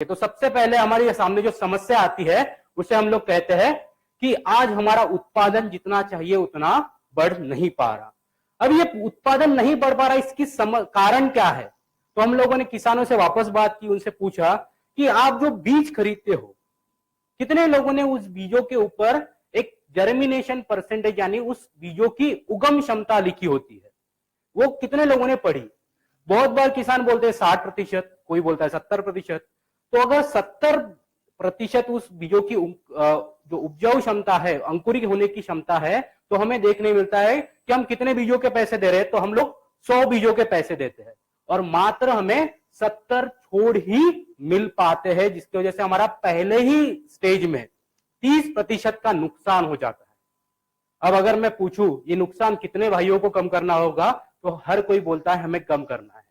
तो सबसे पहले हमारे सामने जो समस्या आती है उसे हम लोग कहते हैं कि आज हमारा उत्पादन जितना चाहिए उतना बढ़ नहीं पा रहा। अब ये उत्पादन नहीं बढ़ पा रहा, इसकी कारण क्या है? तो हम लोगों ने किसानों से वापस बात की, उनसे पूछा कि आप जो बीज खरीदते हो, कितने लोगों ने उस बीजों के ऊपर एक जर्मिनेशन परसेंटेज यानी उस बीजों की उगम क्षमता लिखी होती है, वो कितने लोगों ने पढ़ी? बहुत बार किसान बोलते हैं 60%, कोई बोलता है 70%। तो अगर 70% उस बीजों की जो उपजाऊ क्षमता है, अंकुरित होने की क्षमता है, तो हमें देखने मिलता है कि हम कितने बीजों के पैसे दे रहे हैं। तो हम लोग 100 बीजों के पैसे देते हैं और मात्र हमें 70 छोड़ ही मिल पाते हैं, जिसकी वजह से हमारा पहले ही स्टेज में 30% का नुकसान हो जाता है। अब अगर मैं पूछूं ये नुकसान कितने भाइयों को कम करना होगा, तो हर कोई बोलता है हमें कम करना है।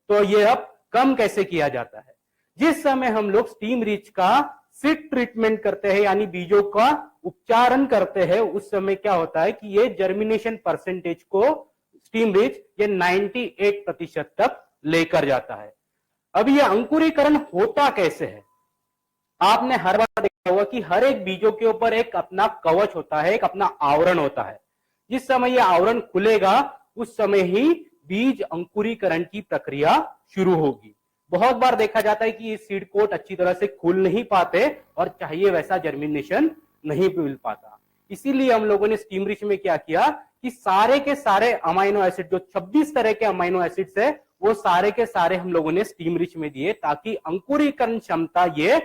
तो ये अब कम कैसे किया जाता है? जिस समय हम लोग स्टीम रिच का सीड ट्रीटमेंट करते हैं यानी बीजों का उपचारण करते हैं, उस समय क्या होता है कि ये जर्मिनेशन परसेंटेज को स्टीम रिच ये 98% तक लेकर जाता है। अब ये अंकुरीकरण होता कैसे है? आपने हर बार देखा होगा कि हर एक बीजों के ऊपर एक अपना कवच होता है, एक अपना आवरण होता है। जिस समय यह आवरण खुलेगा उस समय ही बीज अंकुरीकरण की प्रक्रिया शुरू होगी। बहुत बार देखा जाता है कि ये सीड कोट अच्छी तरह से खुल नहीं पाते और चाहिए वैसा जर्मिनेशन नहीं मिल पाता। इसीलिए हम लोगों ने स्टीम रिच में क्या किया कि सारे के सारे अमाइनो एसिड, जो 26 तरह के अमाइनो एसिड्स है, वो सारे के सारे हम लोगों ने स्टीम रिच में दिए ताकि अंकुरीकरण क्षमता ये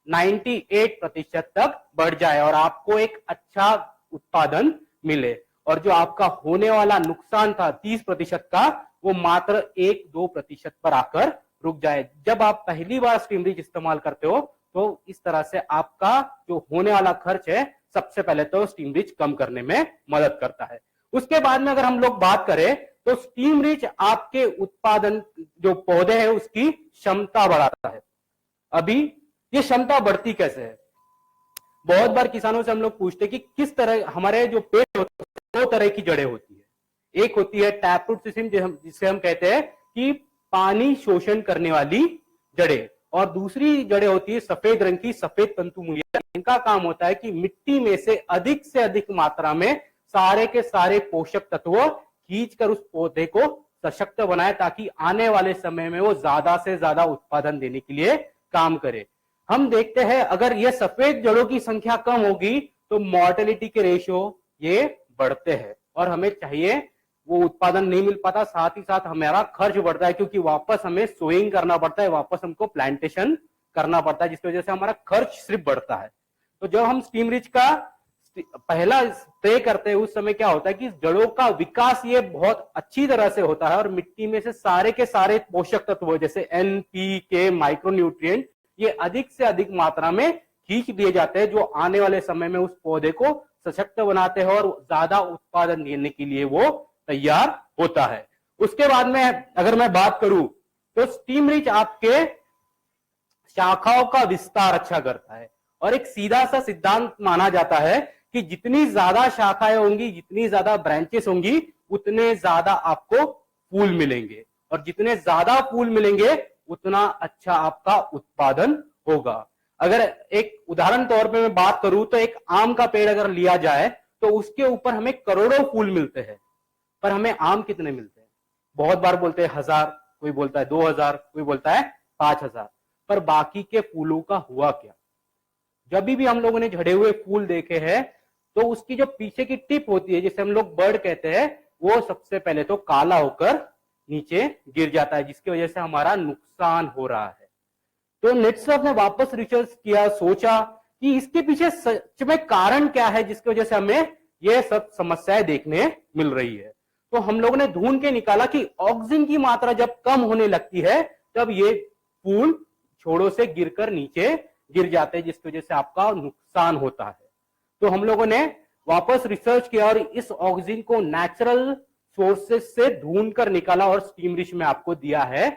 98% तक बढ़ जाए और आपको एक अच्छा उत्पादन मिले। और जो आपका होने वाला नुकसान था 30% का, वो मात्र 1-2% पर आकर रुक जाए। जब आप पहली बार स्टीम रिच इस्तेमाल करते हो तो इस तरह से आपका जो होने वाला खर्च है, सबसे पहले तो स्टीम रिच कम करने में मदद करता है। उसके बाद में अगर हम लोग बात करें तो स्टीम रिच आपके उत्पादन जो पौधे हैं उसकी क्षमता बढ़ाता है। अभी ये क्षमता बढ़ती कैसे है? बहुत बार किसानों से हम लोग पूछते हैं कि किस तरह हमारे जो पेड़ होते हैं, 2 तरह की जड़ें होती है। एक होती है टैप रूट सिस्टम, जिसे हम कहते हैं कि पानी शोषण करने वाली जड़ें, और दूसरी जड़ें होती है सफेद रंग की सफेद तंतु मूलियां। इनका काम होता है कि मिट्टी में से अधिक मात्रा में सारे के सारे पोषक तत्व खींचकर उस पौधे को सशक्त बनाए ताकि आने वाले समय में वो ज्यादा से ज्यादा उत्पादन देने के लिए काम करे। हम देखते हैं अगर ये सफेद जड़ों की संख्या कम होगी तो मॉर्टेलिटी के रेशियो ये बढ़ते हैं और हमें चाहिए वो उत्पादन नहीं मिल पाता। साथ ही साथ हमारा खर्च बढ़ता है क्योंकि वापस हमें सोइंग करना पड़ता है, वापस हमको प्लांटेशन करना पड़ता है, जिसकी वजह से हमारा खर्च सिर्फ बढ़ता है। तो जब हम स्टीम रिच का पहला स्प्रे करते हैं उस समय क्या होता है कि जड़ों का विकास ये बहुत अच्छी तरह से होता है और मिट्टी में से सारे के सारे पोषक तत्व जैसे NPK, माइक्रोन्यूट्रिएंट, ये अधिक से अधिक मात्रा में खींच दिए जाते हैं, जो आने वाले समय में उस पौधे को सशक्त बनाते हैं और ज्यादा उत्पादन देने के लिए वो तैयार होता है। उसके बाद में अगर मैं बात करूं तो स्टीम रिच आपके शाखाओं का विस्तार अच्छा करता है और एक सीधा सा सिद्धांत माना जाता है कि जितनी ज्यादा शाखाएं होंगी, जितनी ज्यादा ब्रांचेस होंगी, उतने ज्यादा आपको फूल मिलेंगे और जितने ज्यादा फूल मिलेंगे उतना अच्छा आपका उत्पादन होगा। अगर एक उदाहरण तौर पे मैं बात करूं तो एक आम का पेड़ अगर लिया जाए तो उसके ऊपर हमें करोड़ों फूल मिलते हैं, पर हमें आम कितने मिलते हैं? बहुत बार बोलते हैं 1000, कोई बोलता है 2000, कोई बोलता है 5000, पर बाकी के फूलों का हुआ क्या? जब भी हम लोगों ने झड़े हुए फूल देखे हैं तो उसकी जो पीछे की टिप होती है, जिसे हम लोग बर्ड कहते हैं, वो सबसे पहले तो काला होकर नीचे गिर जाता है, जिसकी वजह से हमारा नुकसान हो रहा है। तो नेटसर्फ ने वापस रिसर्च किया, सोचा कि इसके पीछे सच में कारण क्या है जिसकी वजह से हमें ये सब समस्याएं देखने मिल रही है। तो हम लोगों ने ढूंढ के निकाला कि ऑक्सीजन की मात्रा जब कम होने लगती है तब ये फूल छोड़ों से गिरकर नीचे गिर जाते हैं, जिसकी वजह से आपका नुकसान होता है। तो हम लोगों ने वापस रिसर्च किया और इस ऑक्सीजन को नेचुरल सोर्सेस से ढूंढकर निकाला और स्टीम रिच में आपको दिया है।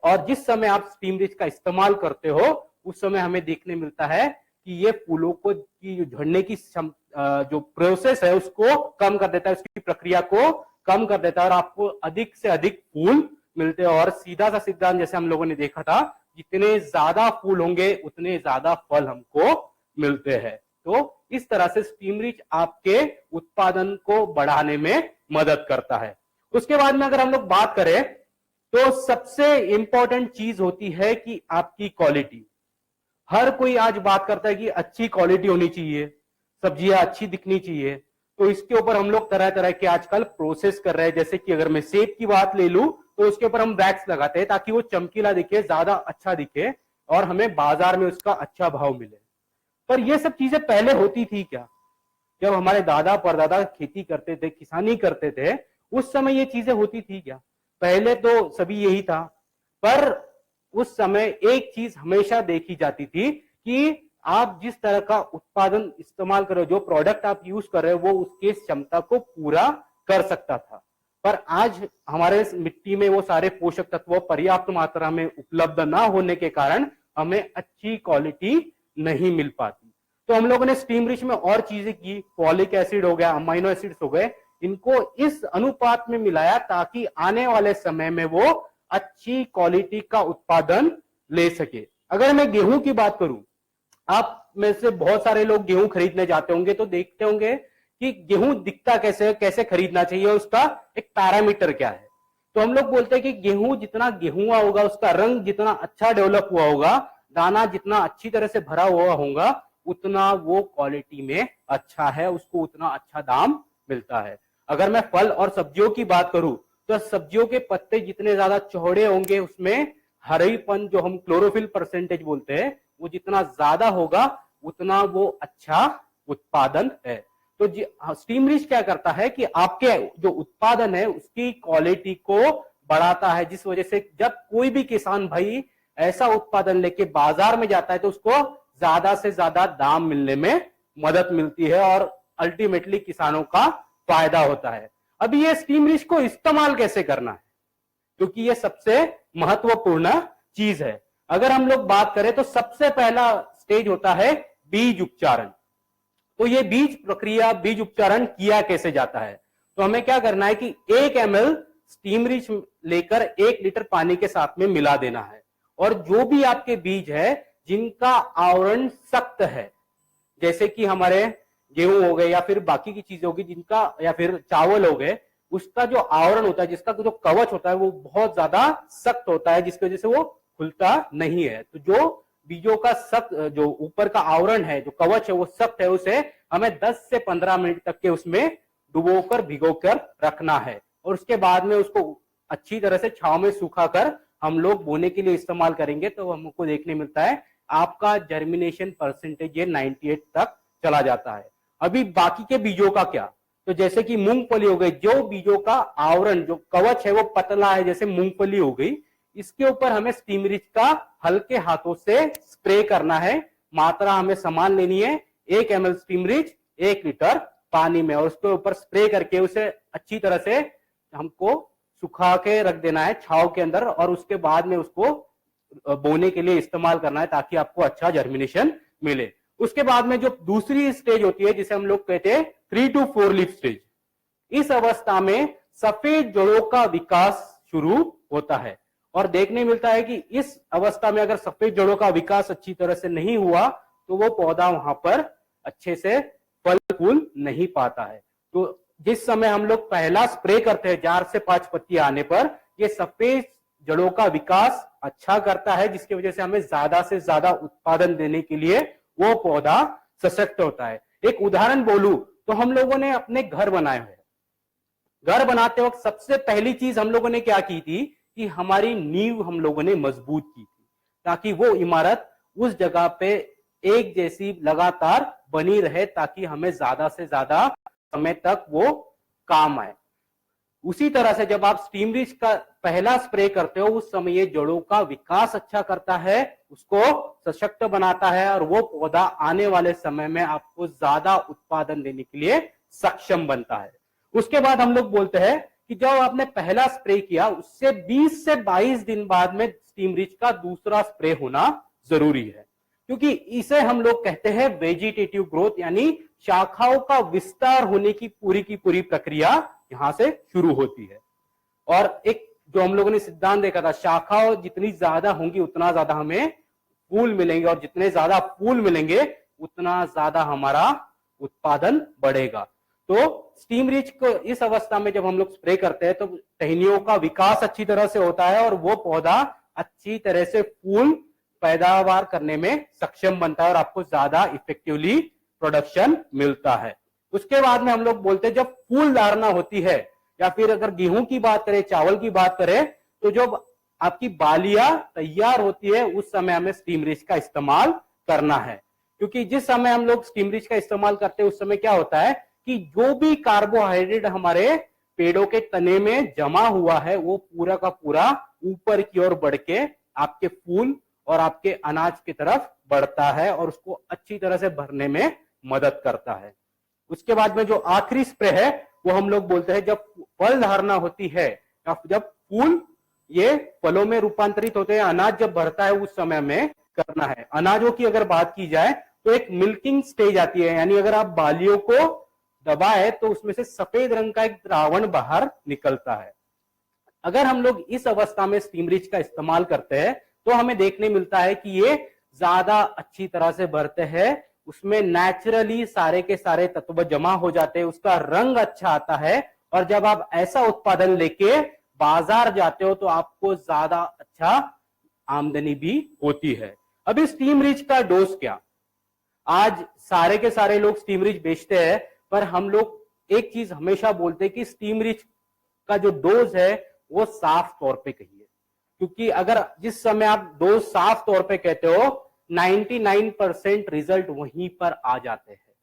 और जिस समय आप स्टीम रिच का इस्तेमाल करते हो उस समय हमें देखने मिलता है कि ये फूलों को की झड़ने की जो प्रोसेस है उसको कम कर देता है, उसकी प्रक्रिया को कम कर देता है और आपको अधिक से अधिक फूल मिलते हैं। और सीधा सा सिद्धांत जैसे हम लोगों ने देखा था जितने ज्यादा फूल होंगे उतने ज्यादा फल हमको मिलते हैं। तो इस तरह से स्टीम रिच आपके उत्पादन को बढ़ाने में मदद करता है। उसके बाद में अगर हम लोग बात करें तो सबसे इंपॉर्टेंट चीज होती है कि आपकी क्वालिटी। हर कोई आज बात करता है कि अच्छी क्वालिटी होनी चाहिए, सब्जियां अच्छी दिखनी चाहिए। तो इसके ऊपर हम लोग तरह तरह के आजकल प्रोसेस कर रहे हैं। जैसे कि अगर मैं सेब की बात ले लूं तो उसके ऊपर हम वैक्स लगाते हैं ताकि वो चमकीला दिखे, ज्यादा अच्छा दिखे और हमें बाजार में उसका अच्छा भाव मिले। पर ये सब चीजें पहले होती थी क्या? जब हमारे दादा परदादा खेती करते थे, किसानी करते थे, उस समय ये चीजें होती थी क्या? पहले तो सभी यही था। पर उस समय एक चीज हमेशा देखी जाती थी कि आप जिस तरह का उत्पादन इस्तेमाल कर रहे हो, जो प्रोडक्ट आप यूज कर रहे हो, वो उसके क्षमता को पूरा कर सकता था। पर आज हमारे मिट्टी में वो सारे पोषक तत्व पर्याप्त मात्रा में उपलब्ध ना होने के कारण हमें अच्छी क्वालिटी नहीं मिल पाती। तो हम लोगों ने स्टीम रिच में और चीजें की, फॉलिक एसिड हो गया, अमाइनो एसिड्स हो गए, इनको इस अनुपात में मिलाया ताकि आने वाले समय में वो अच्छी क्वालिटी का उत्पादन ले सके। अगर मैं गेहूं की बात करूं, आप में से बहुत सारे लोग गेहूं खरीदने जाते होंगे तो देखते होंगे कि गेहूं दिखता कैसे है, कैसे खरीदना चाहिए, उसका एक पैरामीटर क्या है। तो हम लोग बोलते हैं कि गेहूं जितना गेहुआ होगा, उसका रंग जितना अच्छा डेवलप हुआ होगा, दाना जितना अच्छी तरह से भरा हुआ होगा, उतना वो क्वालिटी में अच्छा है, उसको उतना अच्छा दाम मिलता है। अगर मैं फल और सब्जियों की बात करूं तो सब्जियों के पत्ते जितने ज्यादा चौड़े होंगे, उसमें हरेपन जो हम क्लोरोफिल परसेंटेज बोलते हैं, वो जितना ज्यादा होगा उतना वो अच्छा उत्पादन है। तो स्टीम रिच क्या करता है कि आपके जो उत्पादन है उसकी क्वालिटी को बढ़ाता है, जिस वजह से जब कोई भी किसान भाई ऐसा उत्पादन लेके बाजार में जाता है तो उसको ज्यादा से ज्यादा दाम मिलने में मदद मिलती है और अल्टीमेटली किसानों का फायदा होता है। अभी ये स्टीम रिच को इस्तेमाल कैसे करना है, क्योंकि ये सबसे महत्वपूर्ण चीज है। अगर हम लोग बात करें तो सबसे पहला स्टेज होता है बीज उपचारण। तो ये बीज प्रक्रिया, बीज उपचारण किया कैसे जाता है? तो हमें क्या करना है कि 1 ml स्टीम रिच लेकर 1 लीटर पानी के साथ में मिला देना है। और जो भी आपके बीज है जिनका आवरण सख्त है, जैसे कि हमारे गेहूं हो गए या फिर बाकी की चीजें होगी जिनका, या फिर चावल हो गए, उसका जो आवरण होता है, जिसका जो कवच होता है वो बहुत ज्यादा सख्त होता है, जिसकी वजह से वो खुलता नहीं है। तो जो बीजों का सख्त, जो ऊपर का आवरण है, जो कवच है वो सख्त है, उसे हमें 10 से 15 मिनट तक के उसमें डुबोकर भिगोकर रखना है। और उसके बाद में उसको अच्छी तरह से छांव में सुखाकर हम लोग बोने के लिए इस्तेमाल करेंगे। तो हमको देखने मिलता है आपका जर्मिनेशन परसेंटेज ये 98 तक चला जाता है। अभी बाकी के बीजों का क्या? तो जैसे कि मूंगफली हो गई, जो बीजों का आवरण, जो कवच है वो पतला है, जैसे मूंगफली हो गई, इसके ऊपर हमें स्टीम रिच का हल्के हाथों से स्प्रे करना है। मात्रा हमें समान लेनी है, 1 ml स्टीम रिच 1 लीटर पानी में, और उसके ऊपर स्प्रे करके उसे अच्छी तरह से हमको सुखा के रख देना है छांव के अंदर, और उसके बाद में उसको बोने के लिए इस्तेमाल करना है ताकि आपको अच्छा जर्मिनेशन मिले। उसके बाद में जो दूसरी स्टेज होती है जिसे हम लोग कहते हैं 3 to 4 लीफ स्टेज, इस अवस्था में सफेद जड़ों का विकास शुरू होता है। और देखने मिलता है कि इस अवस्था में अगर सफेद जड़ों का विकास अच्छी तरह से नहीं हुआ तो वो पौधा वहां पर अच्छे से फल फूल नहीं पाता है। तो जिस समय हम लोग पहला स्प्रे करते हैं 4 से 5 पत्तियां आने पर, ये सफेद जड़ों का विकास अच्छा करता है, जिसकी वजह से हमें ज्यादा से ज्यादा उत्पादन देने के लिए वो पौधा सशक्त होता है। एक उदाहरण बोलूं तो हम लोगों ने अपने घर बनाए हुए, घर बनाते वक्त सबसे पहली चीज हम लोगों ने क्या की थी कि हमारी नींव हम लोगों ने मजबूत की थी, ताकि वो इमारत उस जगह पे एक जैसी लगातार बनी रहे, ताकि हमें ज्यादा से ज्यादा समय तक वो काम आए। उसी तरह से जब आप स्टीम रिच का पहला स्प्रे करते हो, उस समय ये जड़ों का विकास अच्छा करता है, उसको सशक्त बनाता है, और वो पौधा आने वाले समय में आपको ज्यादा उत्पादन देने के लिए सक्षम बनता है। उसके बाद हम लोग बोलते हैं कि जब आपने पहला स्प्रे किया उससे 20 से 22 दिन बाद में स्टीम रिच का दूसरा स्प्रे होना जरूरी है, क्योंकि इसे हम लोग कहते हैं वेजिटेटिव ग्रोथ, यानी शाखाओं का विस्तार होने की पूरी प्रक्रिया यहां से शुरू होती है। और एक जो हम लोगों ने सिद्धांत देखा था, शाखाओं जितनी ज्यादा होंगी उतना ज्यादा हमें फूल मिलेंगे, और जितने ज्यादा फूल मिलेंगे उतना ज्यादा हमारा उत्पादन बढ़ेगा। तो स्टीम रिच को इस अवस्था में जब हम लोग स्प्रे करते हैं तो टहनियों का विकास अच्छी तरह से होता है और वो पौधा अच्छी तरह से फूल पैदावार करने में सक्षम बनता है और आपको ज्यादा इफेक्टिवली प्रोडक्शन मिलता है। उसके बाद में हम लोग बोलते हैं जब फूल धारणा होती है, या फिर अगर गेहूं की बात करें, चावल की बात करें, तो जब आपकी बालियां तैयार होती है उस समय हमें स्टीम रिच का इस्तेमाल करना है। क्योंकि जिस समय हम लोग स्टीम रिच का इस्तेमाल करते हैं उस समय क्या होता है कि जो भी कार्बोहाइड्रेट हमारे पेड़ों के तने में जमा हुआ है वो पूरा का पूरा ऊपर की ओर बढ़ के आपके फूल और आपके अनाज की तरफ बढ़ता है और उसको अच्छी तरह से भरने में मदद करता है। उसके बाद में जो आखिरी स्प्रे है वो हम लोग बोलते हैं जब फल धारणा होती है, या जब फूल ये फलों में रूपांतरित होते हैं, अनाज जब भरता है उस समय में करना है। अनाजों की अगर बात की जाए तो एक मिल्किंग स्टेज आती है, यानी अगर आप बालियों को दबाए तो उसमें से सफेद रंग का एक द्रावण बाहर निकलता है। अगर हम लोग इस अवस्था में स्टीम रिच का इस्तेमाल करते हैं तो हमें देखने मिलता है कि ये ज्यादा अच्छी तरह से भरते हैं, उसमें नेचुरली सारे के सारे तत्व जमा हो जाते हैं, उसका रंग अच्छा आता है, और जब आप ऐसा उत्पादन लेके बाजार जाते हो तो आपको ज्यादा अच्छा आमदनी भी होती है। अभी स्टीम रिच का डोज क्या? आज सारे के सारे लोग स्टीम रिच बेचते हैं, पर हम लोग एक चीज हमेशा बोलते हैं कि स्टीम रिच का जो डोज है वो साफ तौर पे कहिए, क्योंकि अगर जिस समय आप डोज साफ तौर पे कहते हो 99% रिजल्ट वहीं पर आ जाते हैं,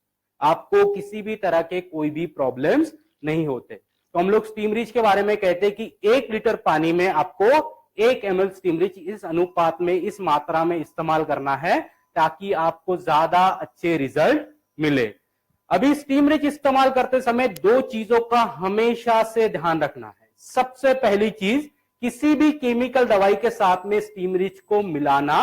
आपको किसी भी तरह के कोई भी प्रॉब्लम्स नहीं होते। तो हम लोग स्टीम रिच के बारे में कहते हैं कि 1 लीटर पानी में आपको 1 ml स्टीम रिच इस अनुपात में, इस मात्रा में इस्तेमाल करना है ताकि आपको ज्यादा अच्छे रिजल्ट मिले। अभी स्टीम रिच इस्तेमाल करते समय 2 चीजों का हमेशा से ध्यान रखना है। सबसे पहली चीज, किसी भी केमिकल दवाई के साथ में स्टीम रिच को मिलाना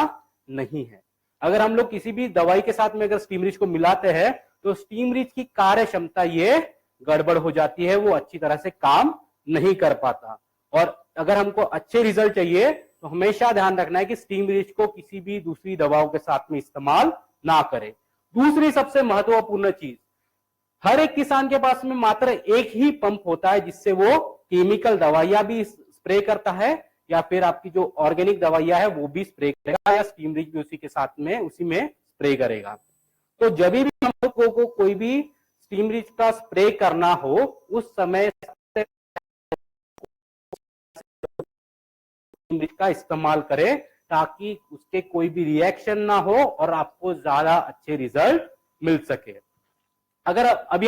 नहीं है। अगर हम लोग किसी भी दवाई के साथ में अगर स्टीम रिच को मिलाते हैं तो स्टीम रिच की कार्य क्षमता ये गड़बड़ हो जाती है, वो अच्छी तरह से काम नहीं कर पाता। और अगर हमको अच्छे रिजल्ट चाहिए तो हमेशा ध्यान रखना है कि स्टीम रिच को किसी भी दूसरी दवाओं के साथ में इस्तेमाल ना करें। दूसरी सबसे महत्वपूर्ण चीज, हर एक किसान के पास में मात्र एक ही पंप होता है जिससे वो केमिकल दवाइयां भी स्प्रे करता है, या फिर आपकी जो ऑर्गेनिक दवाइयां है वो भी स्प्रे करेगा, या स्टीम रिच भी उसी के साथ में उसी में स्प्रे करेगा। तो जब भी हम लोगों को कोई भी स्टीम रिच का स्प्रे करना हो उस समय स्टीम रिच का इस्तेमाल करें ताकि उसके कोई भी रिएक्शन ना हो और आपको ज्यादा अच्छे रिजल्ट मिल सके। अगर अभी